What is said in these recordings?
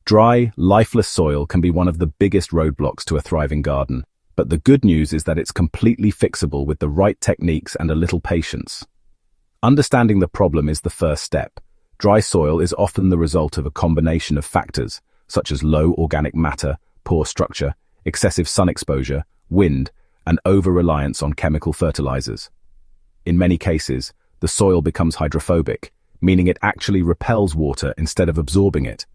Dry, lifeless soil can be one of the biggest roadblocks to a thriving garden, but the good news is that it's completely fixable with the right techniques and a little patience. Understanding the problem is the first step. Dry soil is often the result of a combination of factors, such as low organic matter, poor structure, excessive sun exposure, wind, and over-reliance on chemical fertilizers. In many cases, the soil becomes hydrophobic, meaning it actually repels water instead of absorbing it.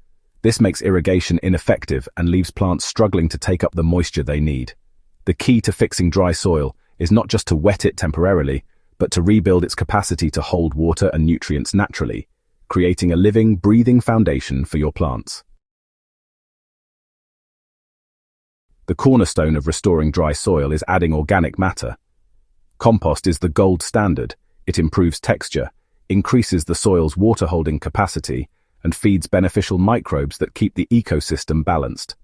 This makes irrigation ineffective and leaves plants struggling to take up the moisture they need. The key to fixing dry soil is not just to wet it temporarily, but to rebuild its capacity to hold water and nutrients naturally, creating a living, breathing foundation for your plants. The cornerstone of restoring dry soil is adding organic matter. Compost is the gold standard. It improves texture, increases the soil's water-holding capacity, and feeds beneficial microbes that keep the ecosystem balanced.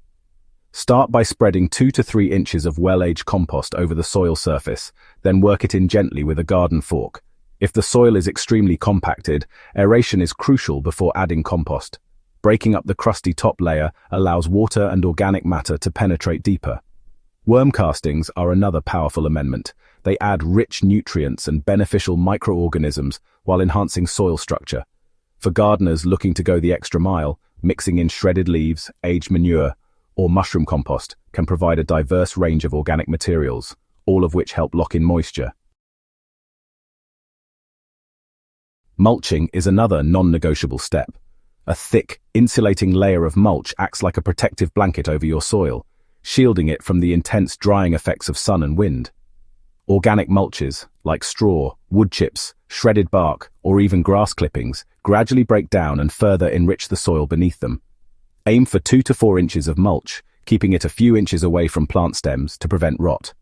Start by spreading 2 to 3 inches of well-aged compost over the soil surface, then work it in gently with a garden fork. If the soil is extremely compacted, aeration is crucial before adding compost. Breaking up the crusty top layer allows water and organic matter to penetrate deeper. Worm castings are another powerful amendment. They add rich nutrients and beneficial microorganisms while enhancing soil structure. For gardeners looking to go the extra mile, mixing in shredded leaves, aged manure, or mushroom compost can provide a diverse range of organic materials, all of which help lock in moisture. Mulching is another non-negotiable step. A thick, insulating layer of mulch acts like a protective blanket over your soil, shielding it from the intense drying effects of sun and wind. Organic mulches, like straw, wood chips, shredded bark, or even grass clippings, gradually break down and further enrich the soil beneath them. Aim for 2 to 4 inches of mulch, keeping it a few inches away from plant stems to prevent rot.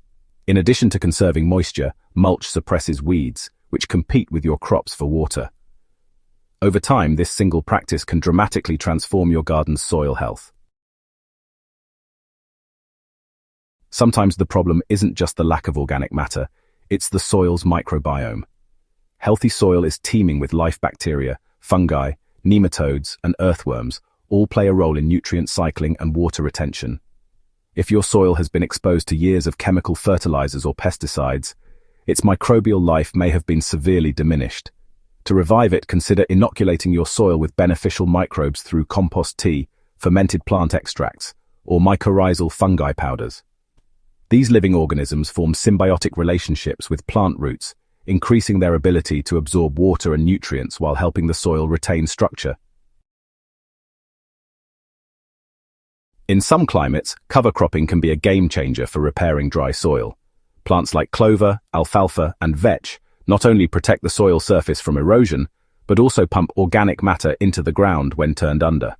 In addition to conserving moisture, mulch suppresses weeds, which compete with your crops for water. Over time, this single practice can dramatically transform your garden's soil health. Sometimes the problem isn't just the lack of organic matter, it's the soil's microbiome. Healthy soil is teeming with life bacteria, fungi, nematodes, and earthworms, all play a role in nutrient cycling and water retention. If your soil has been exposed to years of chemical fertilizers or pesticides, its microbial life may have been severely diminished. To revive it, consider inoculating your soil with beneficial microbes through compost tea, fermented plant extracts, or mycorrhizal fungi powders. These living organisms form symbiotic relationships with plant roots, increasing their ability to absorb water and nutrients while helping the soil retain structure. In some climates, cover cropping can be a game changer for repairing dry soil. Plants like clover, alfalfa, and vetch not only protect the soil surface from erosion, but also pump organic matter into the ground when turned under.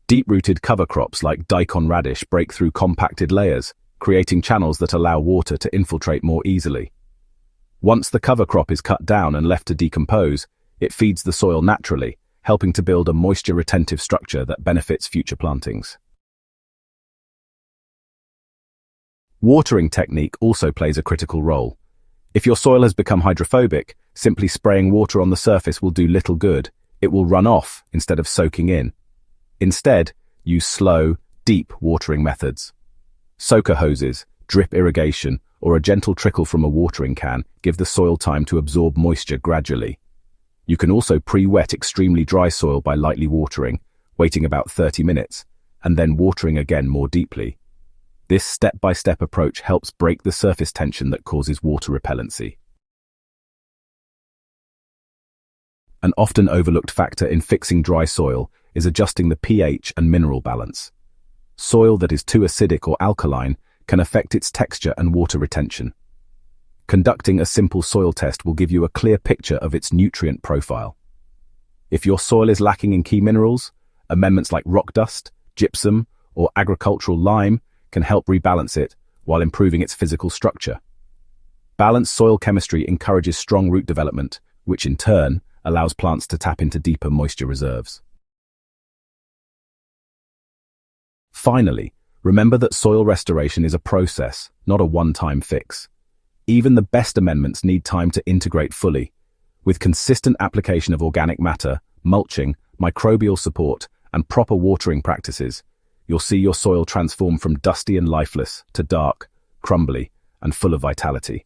Deep-rooted cover crops like daikon radish break through compacted layers, creating channels that allow water to infiltrate more easily. Once the cover crop is cut down and left to decompose, it feeds the soil naturally, helping to build a moisture-retentive structure that benefits future plantings. Watering technique also plays a critical role. If your soil has become hydrophobic, simply spraying water on the surface will do little good. It will run off instead of soaking in. Instead, use slow, deep watering methods. Soaker hoses, drip irrigation, or a gentle trickle from a watering can give the soil time to absorb moisture gradually. You can also pre-wet extremely dry soil by lightly watering, waiting about 30 minutes, and then watering again more deeply. This step-by-step approach helps break the surface tension that causes water repellency. An often overlooked factor in fixing dry soil is adjusting the pH and mineral balance. Soil that is too acidic or alkaline can affect its texture and water retention. Conducting a simple soil test will give you a clear picture of its nutrient profile. If your soil is lacking in key minerals, amendments like rock dust, gypsum, or agricultural lime can help rebalance it while improving its physical structure. Balanced soil chemistry encourages strong root development, which in turn allows plants to tap into deeper moisture reserves. Finally, remember that soil restoration is a process, not a one-time fix. Even the best amendments need time to integrate fully. With consistent application of organic matter, mulching, microbial support, and proper watering practices, you'll see your soil transform from dusty and lifeless to dark, crumbly, and full of vitality.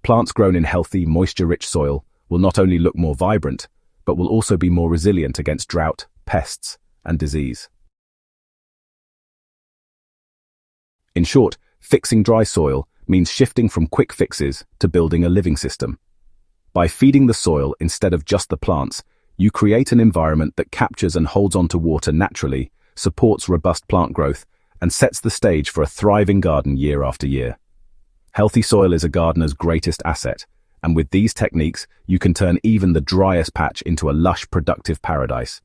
Plants grown in healthy, moisture-rich soil will not only look more vibrant, but will also be more resilient against drought, pests, and disease. In short, fixing dry soil means shifting from quick fixes to building a living system. By feeding the soil instead of just the plants, you create an environment that captures and holds onto water naturally, supports robust plant growth, and sets the stage for a thriving garden year after year. Healthy soil is a gardener's greatest asset, and with these techniques, you can turn even the driest patch into a lush, productive paradise.